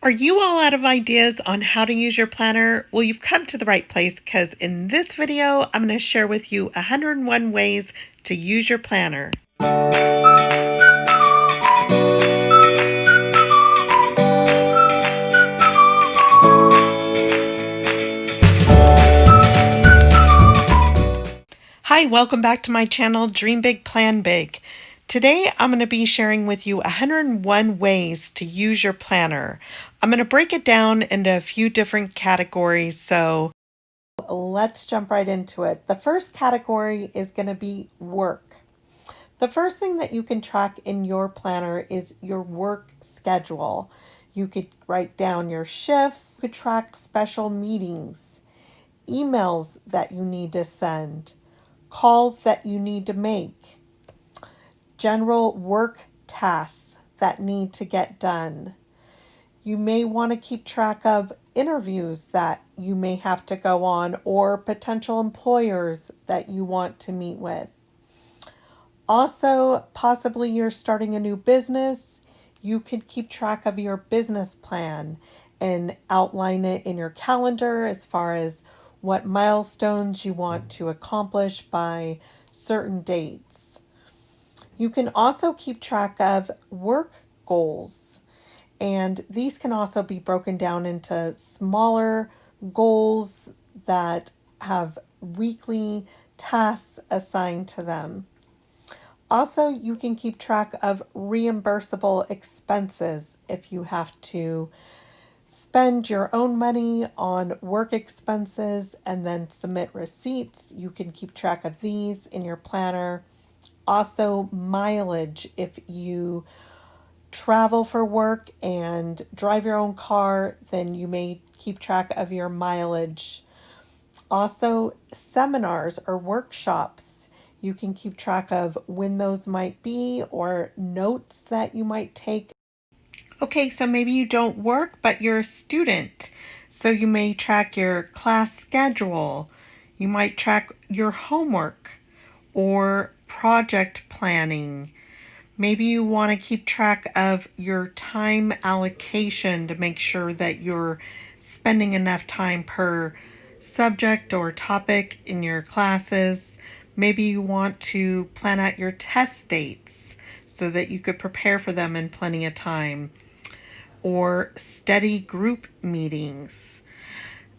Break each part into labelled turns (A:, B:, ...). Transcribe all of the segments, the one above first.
A: Are you all out of ideas on how to use your planner? Well, you've come to the right place because in this video, I'm going to share with you 101 ways to use your planner. Hi, welcome back to my channel, Dream Big, Plan Big. Today, I'm going to be sharing with you 101 ways to use your planner. I'm going to break it down into a few different categories, so let's jump right into it. The first category is going to be work. The first thing that you can track in your planner is your work schedule. You could write down your shifts, you could track special meetings, emails that you need to send, calls that you need to make, general work tasks that need to get done. You may want to keep track of interviews that you may have to go on or potential employers that you want to meet with. Also, possibly you're starting a new business. You could keep track of your business plan and outline it in your calendar as far as what milestones you want to accomplish by certain dates. You can also keep track of work goals, and these can also be broken down into smaller goals that have weekly tasks assigned to them. Also, you can keep track of reimbursable expenses if you have to spend your own money on work expenses and then submit receipts. You can keep track of these in your planner. Also, mileage if you travel for work and drive your own car, then you may keep track of your mileage. Also, seminars or workshops, you can keep track of when those might be or notes that you might take. Okay, so maybe you don't work, but you're a student. So you may track your class schedule. You might track your homework or project planning. Maybe you want to keep track of your time allocation to make sure that you're spending enough time per subject or topic in your classes. Maybe you want to plan out your test dates so that you could prepare for them in plenty of time. Or study group meetings.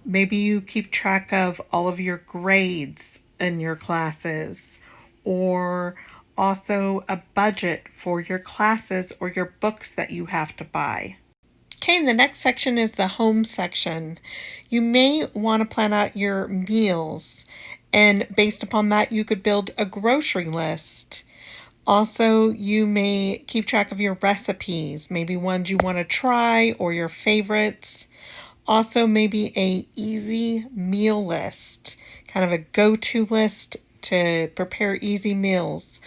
A: Maybe you keep track of all of your grades in your classes, or also a budget for your classes or your books that you have to buy. Okay, and the next section is the home section. You may want to plan out your meals, and based upon that, you could build a grocery list. Also, you may keep track of your recipes, maybe ones you want to try or your favorites. Also, maybe a easy meal list, kind of a go-to list to prepare easy meals.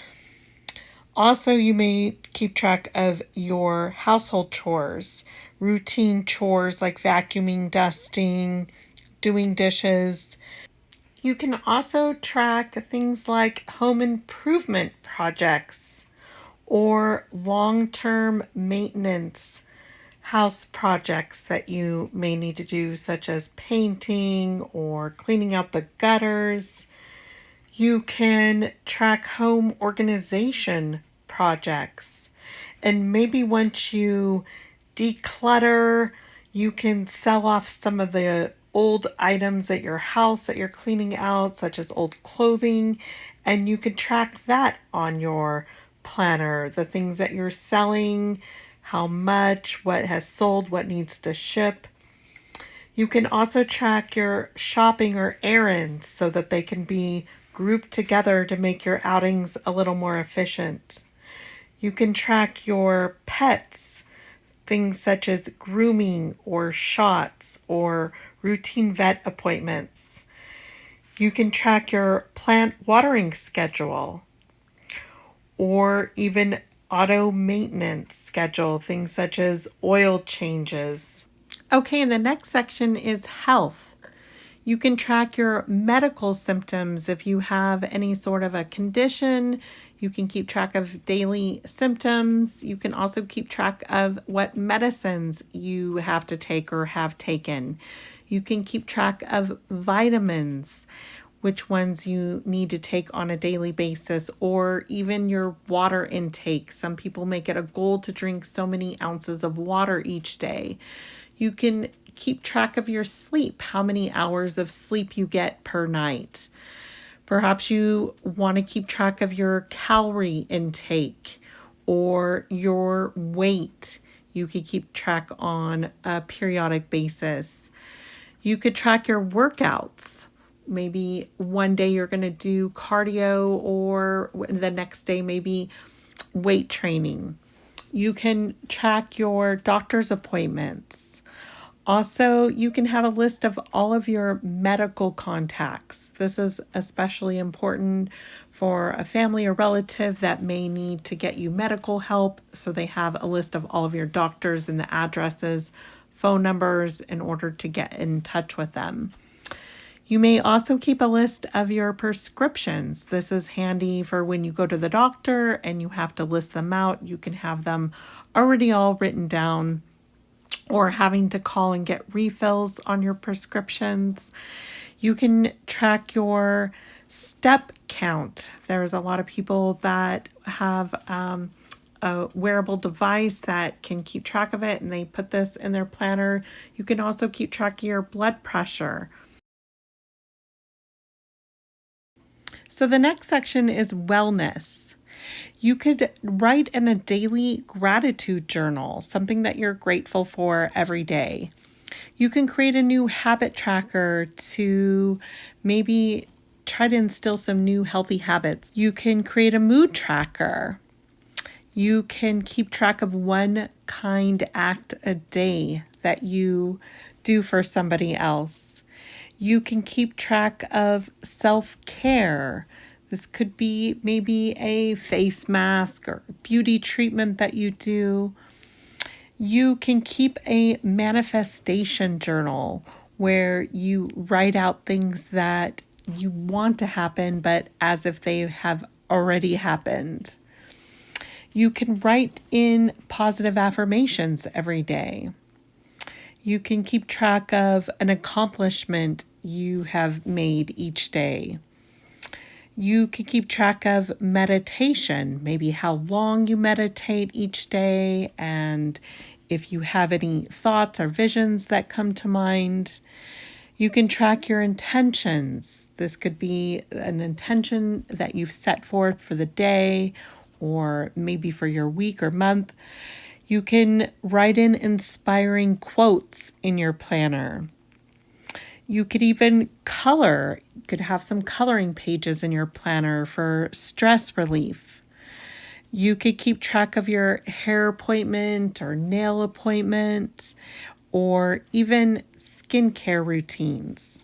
A: Also, you may keep track of your household chores, routine chores like vacuuming, dusting, doing dishes. You can also track things like home improvement projects or long-term maintenance house projects that you may need to do, such as painting or cleaning out the gutters. You can track home organization projects. And maybe once you declutter, you can sell off some of the old items at your house that you're cleaning out, such as old clothing, and you can track that on your planner, the things that you're selling, how much, what has sold, what needs to ship. You can also track your shopping or errands so that they can be grouped together to make your outings a little more efficient. You can track your pets, things such as grooming or shots or routine vet appointments. You can track your plant watering schedule or even auto maintenance schedule, things such as oil changes. Okay, and the next section is health. You can track your medical symptoms if you have any sort of a condition. You can keep track of daily symptoms. You can also keep track of what medicines you have to take or have taken. You can keep track of vitamins, which ones you need to take on a daily basis, or even your water intake. Some people make it a goal to drink so many ounces of water each day. You can keep track of your sleep, how many hours of sleep you get per night. Perhaps you want to keep track of your calorie intake or your weight. You could keep track on a periodic basis. You could track your workouts. Maybe one day you're going to do cardio, or the next day maybe weight training. You can track your doctor's appointments. Also, you can have a list of all of your medical contacts. This is especially important for a family or relative that may need to get you medical help. So they have a list of all of your doctors and the addresses, phone numbers in order to get in touch with them. You may also keep a list of your prescriptions. This is handy for when you go to the doctor and you have to list them out. You can have them already all written down, or having to call and get refills on your prescriptions. You can track your step count. There's a lot of people that have a wearable device that can keep track of it, and they put this in their planner. You can also keep track of your blood pressure. So the next section is wellness. You could write in a daily gratitude journal, something that you're grateful for every day. You can create a new habit tracker to maybe try to instill some new healthy habits. You can create a mood tracker. You can keep track of one kind act a day that you do for somebody else. You can keep track of self-care. This could be maybe a face mask or beauty treatment that you do. You can keep a manifestation journal where you write out things that you want to happen, but as if they have already happened. You can write in positive affirmations every day. You can keep track of an accomplishment you have made each day. You can keep track of meditation, maybe how long you meditate each day, and if you have any thoughts or visions that come to mind. You can track your intentions. This could be an intention that you've set forth for the day, or maybe for your week or month. You can write in inspiring quotes in your planner. You could even color. You could have some coloring pages in your planner for stress relief. You could keep track of your hair appointment or nail appointment, or even skincare routines.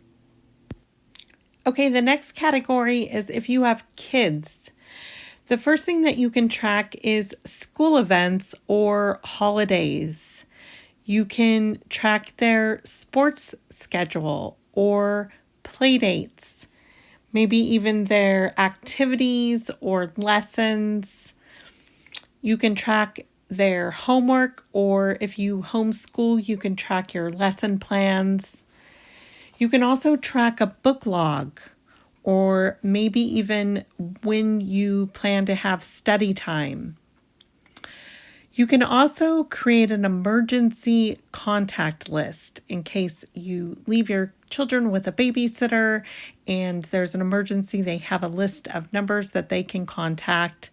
A: Okay, the next category is if you have kids. The first thing that you can track is school events or holidays. You can track their sports schedule or play dates, maybe even their activities or lessons. You can track their homework, or if you homeschool, you can track your lesson plans. You can also track a book log, or maybe even when you plan to have study time. You can also create an emergency contact list in case you leave your children with a babysitter and there's an emergency. They have a list of numbers that they can contact.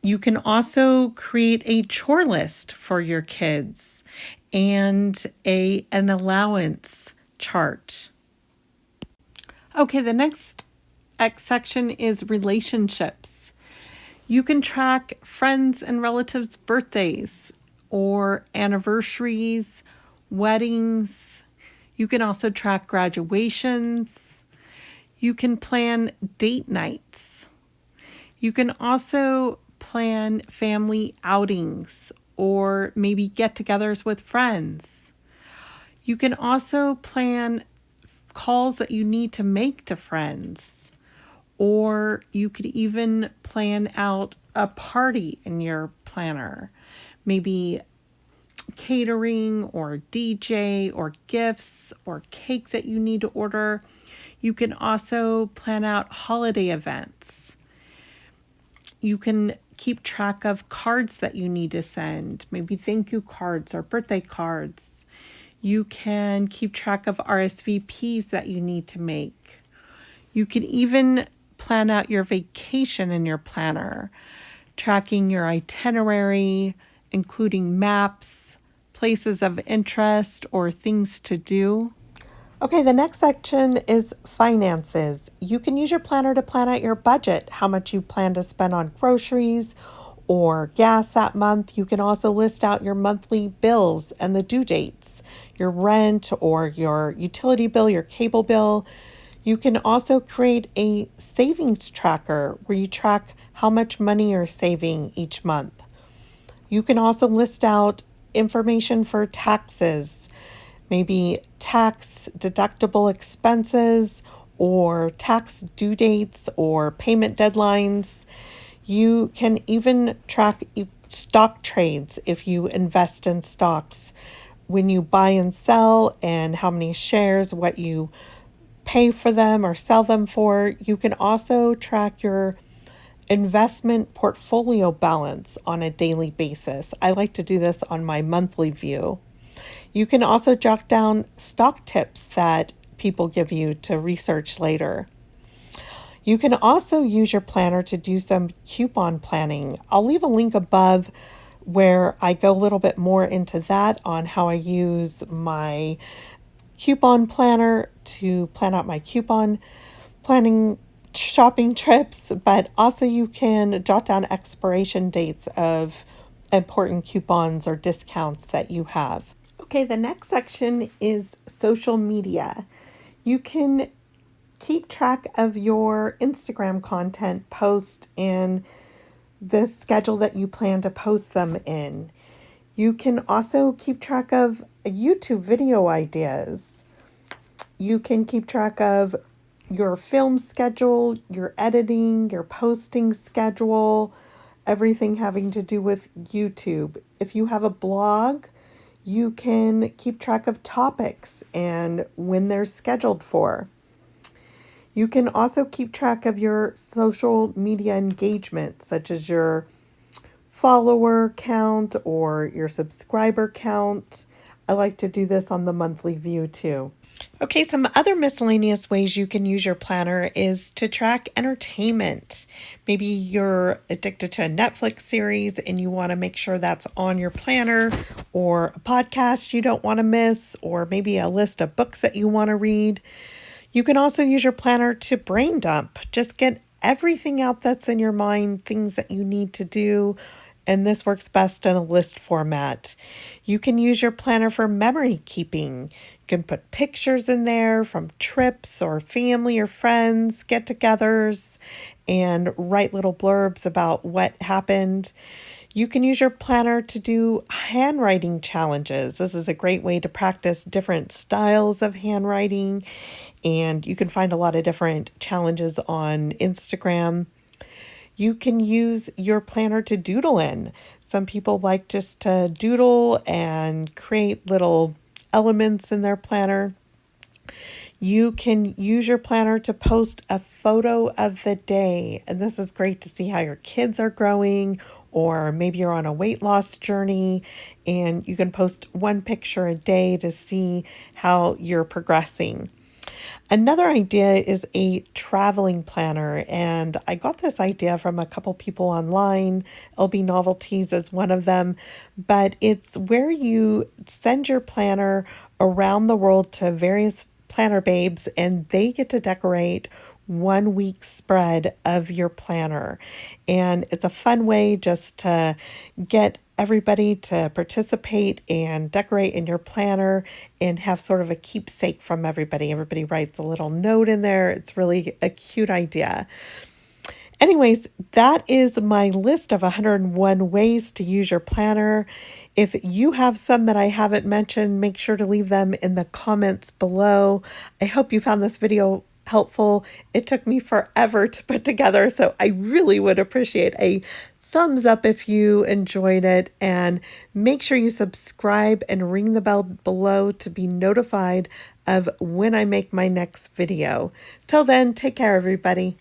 A: You can also create a chore list for your kids and an allowance chart. Okay, the next section is relationships. You can track friends and relatives' birthdays or anniversaries, weddings. You can also track graduations. You can plan date nights. You can also plan family outings or maybe get-togethers with friends. You can also plan calls that you need to make to friends. Or you could even plan out a party in your planner. Maybe catering or DJ or gifts or cake that you need to order. You can also plan out holiday events. You can keep track of cards that you need to send, maybe thank you cards or birthday cards. You can keep track of RSVPs that you need to make. You can even plan out your vacation in your planner, tracking your itinerary, including maps, places of interest, or things to do. Okay, the next section is finances. You can use your planner to plan out your budget, how much you plan to spend on groceries or gas that month. You can also list out your monthly bills and the due dates, your rent or your utility bill, your cable bill. You can also create a savings tracker where you track how much money you're saving each month. You can also list out information for taxes, maybe tax deductible expenses or tax due dates or payment deadlines. You can even track stock trades if you invest in stocks, when you buy and sell and how many shares, what you pay for them or sell them for. You can also track your investment portfolio balance on a daily basis. I like to do this on my monthly view. You can also jot down stock tips that people give you to research later. You can also use your planner to do some coupon planning. I'll leave a link above where I go a little bit more into that on how I use my coupon planner to plan out my coupon planning shopping trips, but also you can jot down expiration dates of important coupons or discounts that you have. Okay, the next section is social media. You can keep track of your Instagram content post and the schedule that you plan to post them in. You can also keep track of YouTube video ideas. You can keep track of your film schedule, your editing, your posting schedule, everything having to do with YouTube. If you have a blog, you can keep track of topics and when they're scheduled for. You can also keep track of your social media engagement, such as your follower count or your subscriber count. I like to do this on the monthly view too. Okay, some other miscellaneous ways you can use your planner is to track entertainment. Maybe you're addicted to a Netflix series and you want to make sure that's on your planner, or a podcast you don't want to miss, or maybe a list of books that you want to read. You can also use your planner to brain dump. Just get everything out that's in your mind, things that you need to do, and this works best in a list format. You can use your planner for memory keeping. You can put pictures in there from trips or family or friends, get-togethers, and write little blurbs about what happened. You can use your planner to do handwriting challenges. This is a great way to practice different styles of handwriting, and you can find a lot of different challenges on Instagram. You can use your planner to doodle in. Some people like just to doodle and create little elements in their planner. You can use your planner to post a photo of the day. And this is great to see how your kids are growing, or maybe you're on a weight loss journey and you can post one picture a day to see how you're progressing. Another idea is a traveling planner, and I got this idea from a couple people online. LB Novelties is one of them, but it's where you send your planner around the world to various planner babes, and they get to decorate 1 week spread of your planner. And it's a fun way just to get everybody to participate and decorate in your planner and have sort of a keepsake from everybody. Everybody writes a little note in there. It's really a cute idea. Anyways, that is my list of 101 ways to use your planner. If you have some that I haven't mentioned, make sure to leave them in the comments below. I hope you found this video helpful. It took me forever to put together, so I really would appreciate a thumbs up if you enjoyed it, and make sure you subscribe and ring the bell below to be notified of when I make my next video. Till then, take care, everybody.